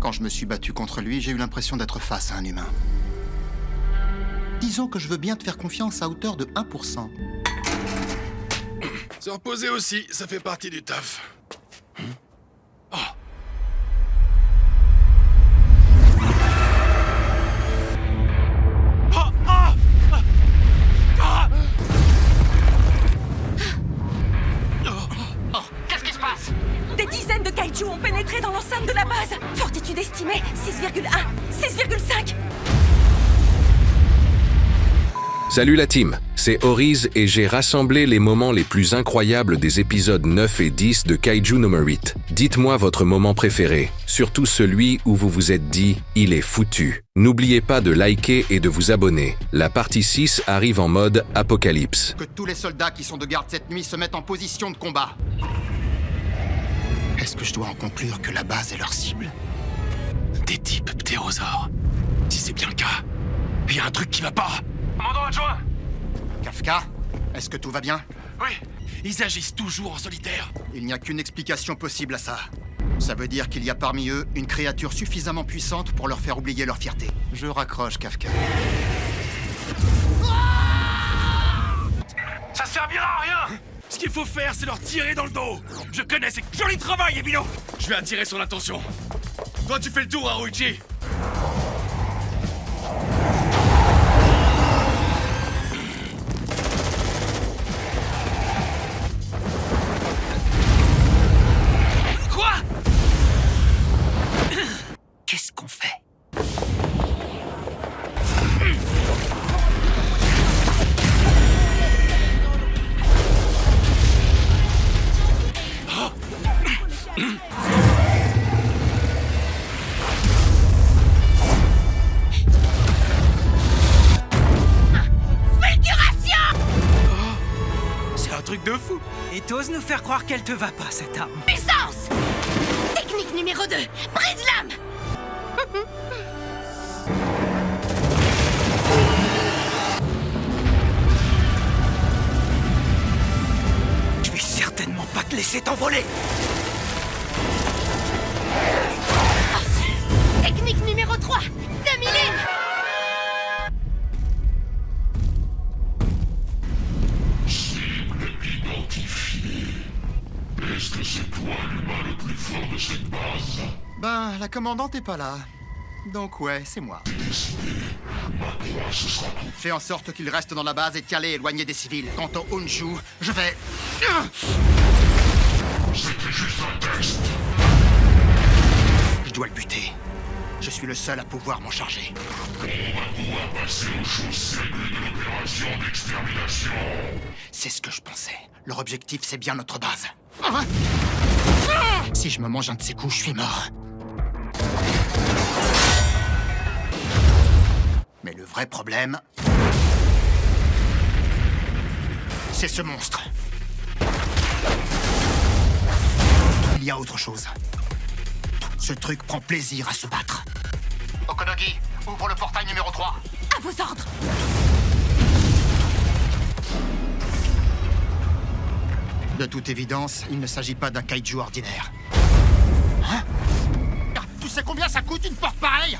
Quand je me suis battu contre lui, j'ai eu l'impression d'être face à un humain. Disons que je veux bien te faire confiance à hauteur de 1%. Se reposer aussi, ça fait partie du taf. Oh. Qu'est-ce qui se passe? Des dizaines de kaiju ont pénétré dans l'enceinte de la base. Fortitude estimée 6,1, 6,5. Salut la team, c'est Oriz et j'ai rassemblé les moments les plus incroyables des épisodes 9 et 10 de Kaiju Number 8. Dites-moi votre moment préféré, surtout celui où vous vous êtes dit « il est foutu ». N'oubliez pas de liker et de vous abonner. La partie 6 arrive en mode apocalypse. Que tous les soldats qui sont de garde cette nuit se mettent en position de combat. Est-ce que je dois en conclure que la base est leur cible? Des types ptérosaures. Si c'est bien le cas, il y a un truc qui va pas. Commandant adjoint! Kafka, est-ce que tout va bien? Oui, ils agissent toujours en solitaire. Il n'y a qu'une explication possible à ça. Ça veut dire qu'il y a parmi eux une créature suffisamment puissante pour leur faire oublier leur fierté. Je raccroche, Kafka. Ça servira à rien! Ce qu'il faut faire, c'est leur tirer dans le dos. Je connais, c'est joli travail, Emilio. Je vais attirer son attention. Toi, tu fais le tour, Haruichi. Quoi? Qu'est-ce qu'on fait? C'est un truc de fou. Et t'oses nous faire croire qu'elle te va pas, cette arme. Puissance! Technique numéro 2, brise-lame! Je vais certainement pas te laisser t'envoler. Technique numéro 3, demi-lune! Ben, la commandante est pas là. Donc ouais, c'est moi. Fais en sorte qu'il reste dans la base et tiens-les éloignés des civils. Quant au Honshu, je vais... C'était juste un test. Je dois le buter. Je suis le seul à pouvoir m'en charger. On va pouvoir passer aux choses sérieuses de l'opération d'extermination. C'est ce que je pensais. Leur objectif, c'est bien notre base. Si je me mange un de ces coups, je suis mort. Mais le vrai problème, c'est ce monstre. Il y a autre chose. Ce truc prend plaisir à se battre. Okonogi, ouvre le portail numéro 3. À vos ordres! De toute évidence, il ne s'agit pas d'un kaiju ordinaire. Hein? Ah, tu sais combien ça coûte une porte pareille?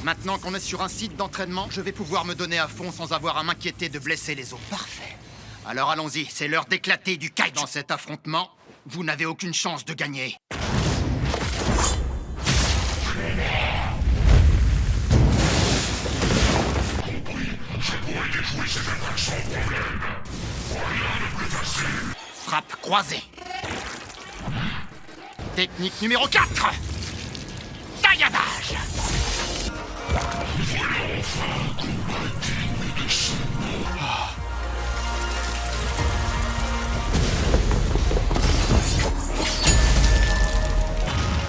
Maintenant qu'on est sur un site d'entraînement, je vais pouvoir me donner à fond sans avoir à m'inquiéter de blesser les autres. Parfait. Alors allons-y, c'est l'heure d'éclater du kaiju. Dans cet affrontement, vous n'avez aucune chance de gagner. Frappe croisée. Technique numéro 4. Tailladage.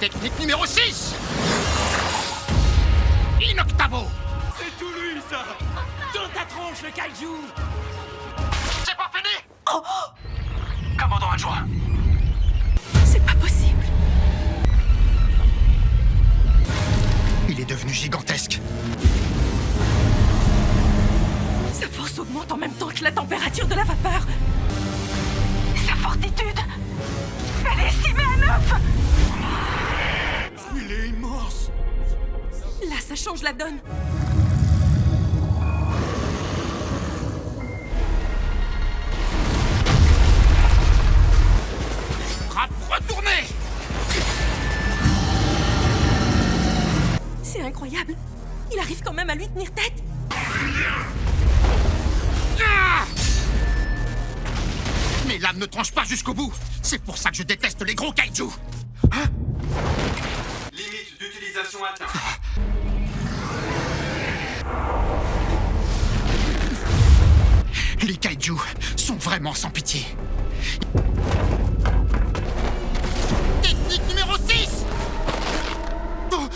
Technique numéro 6. In octavo. C'est tout lui, ça. Dans ta tronche, le kaiju. C'est pas fini. Commandant adjoint. C'est pas possible. Il est devenu gigantesque. Sa force augmente. augmente en même temps que la température de la vapeur. Sa fortitude, elle est estimée à 9. Il est immense. Là, ça change la donne. Frappe retournée! C'est incroyable. Il arrive quand même à lui tenir tête. Mes lames ne tranchent pas jusqu'au bout. C'est pour ça que je déteste les gros kaiju. Limite d'utilisation atteinte. Les kaiju sont vraiment sans pitié. Technique numéro 6! Oh.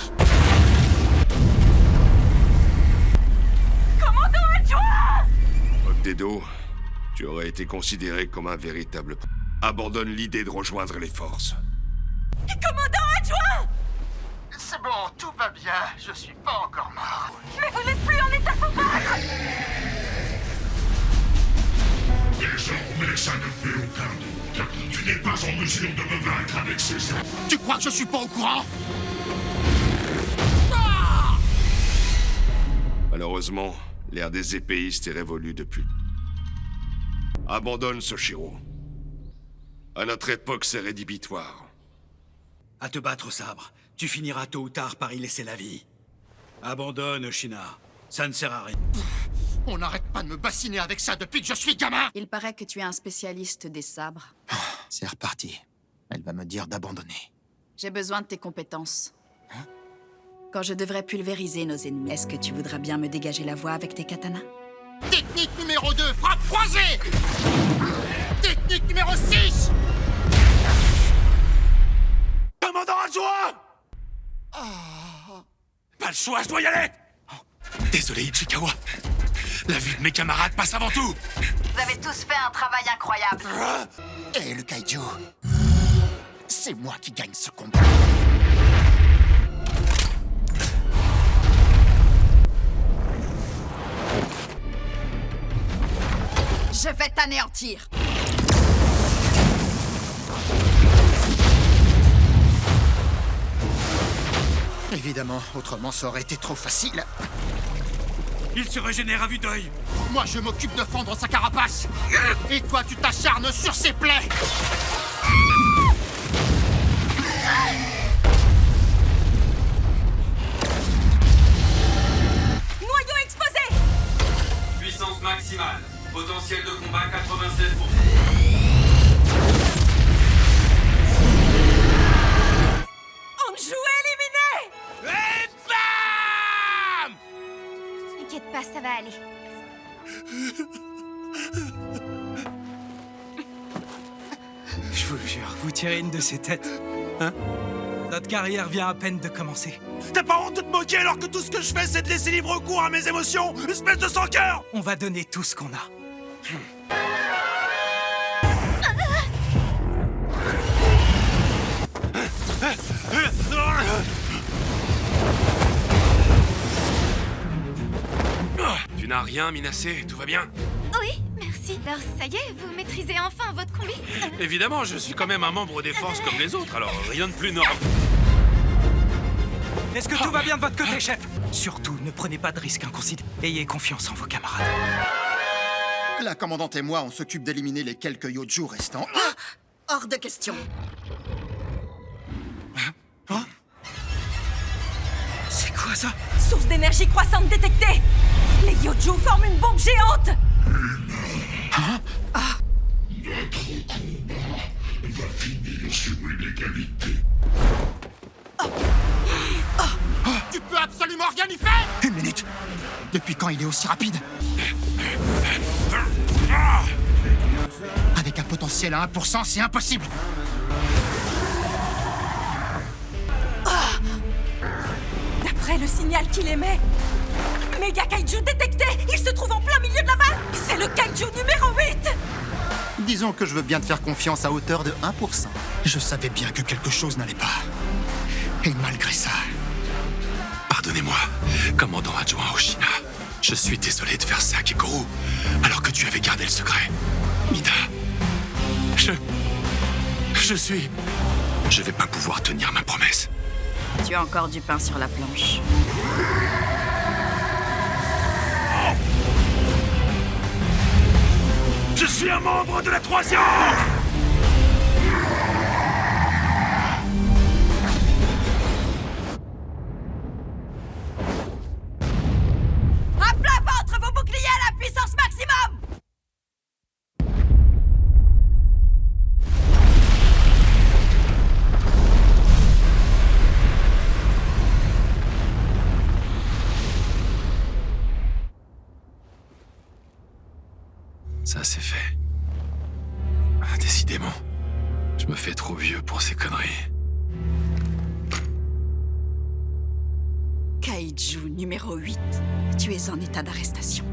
Commandant adjoint! Octedo, tu aurais été considéré comme un véritable... Abandonne l'idée de rejoindre les forces. Commandant adjoint! C'est bon, tout va bien. Je suis pas encore mort. Mais vous n'êtes plus en état de vous battre! Désormais, ça ne fait aucun doute. Tu n'es pas en mesure de me vaincre avec ces armes. Tu crois que je suis pas au courant? Malheureusement, l'ère des épéistes est révolue depuis. Abandonne Soshiro. À notre époque, c'est rédhibitoire. À te battre au sabre. Tu finiras tôt ou tard par y laisser la vie. Abandonne, Oshina. Ça ne sert à rien. On n'arrête pas de me bassiner avec ça depuis que je suis gamin. Il paraît que tu es un spécialiste des sabres. C'est reparti. Elle va me dire d'abandonner. J'ai besoin de tes compétences. Quand je devrais pulvériser nos ennemis, est-ce que tu voudras bien me dégager la voie avec tes katanas? Technique numéro 2, frappe croisée! Technique numéro 6! Commandant adjoint! Pas le choix, je dois y aller! Désolé, Ichikawa. La vie de mes camarades passe avant tout! Vous avez tous fait un travail incroyable. Et le kaiju, c'est moi qui gagne ce combat. Je vais t'anéantir! Évidemment, autrement ça aurait été trop facile. Il se régénère à vue d'œil! Moi, je m'occupe de fendre sa carapace. Et toi, tu t'acharnes sur ses plaies. Noyau exposé! Puissance maximale. Potentiel de combat 96%. Anju éliminé! Et bam! T'inquiète pas, ça va aller. Je vous le jure, vous tirez une de ces têtes. Hein? Notre carrière vient à peine de commencer. T'as pas honte de te moquer alors que tout ce que je fais, c'est de laisser libre cours à mes émotions, espèce de sans-cœur! On va donner tout ce qu'on a. Tu n'as rien, Minase, tout va bien? Oui, merci. Alors, ça y est, vous maîtrisez enfin votre combi? Évidemment, je suis quand même un membre des forces comme les autres, alors rien de plus normal. Est-ce que tout va bien de votre côté, chef? Surtout, ne prenez pas de risques inconsidérés. Ayez confiance en vos camarades. La commandante et moi, on s'occupe d'éliminer les quelques Yoju restants. Hors de question. C'est quoi ça? Source d'énergie croissante détectée! Les Yoju forment une bombe géante! Notre combat va finir sur une égalité. Tu peux absolument rien y faire! Une minute. Depuis quand il est aussi rapide? Avec un potentiel à 1%, c'est impossible. D'après le signal qu'il émet, Méga Kaiju détecté! Il se trouve en plein milieu de la balle! C'est le Kaiju numéro 8! Disons que je veux bien te faire confiance à hauteur de 1%. Je savais bien que quelque chose n'allait pas. Et malgré ça... Pardonnez-moi, commandant adjoint Oshina. Je suis désolé de faire ça, Kekoru, alors que tu avais gardé le secret. Mina, je vais pas pouvoir tenir ma promesse. Tu as encore du pain sur la planche. Je suis un membre de la 3e! À plat ventre, vos boucliers à la puissance maximum! Ça, c'est fait. Ah, décidément, je me fais trop vieux pour ces conneries. Kaiju numéro 8, tu es en état d'arrestation.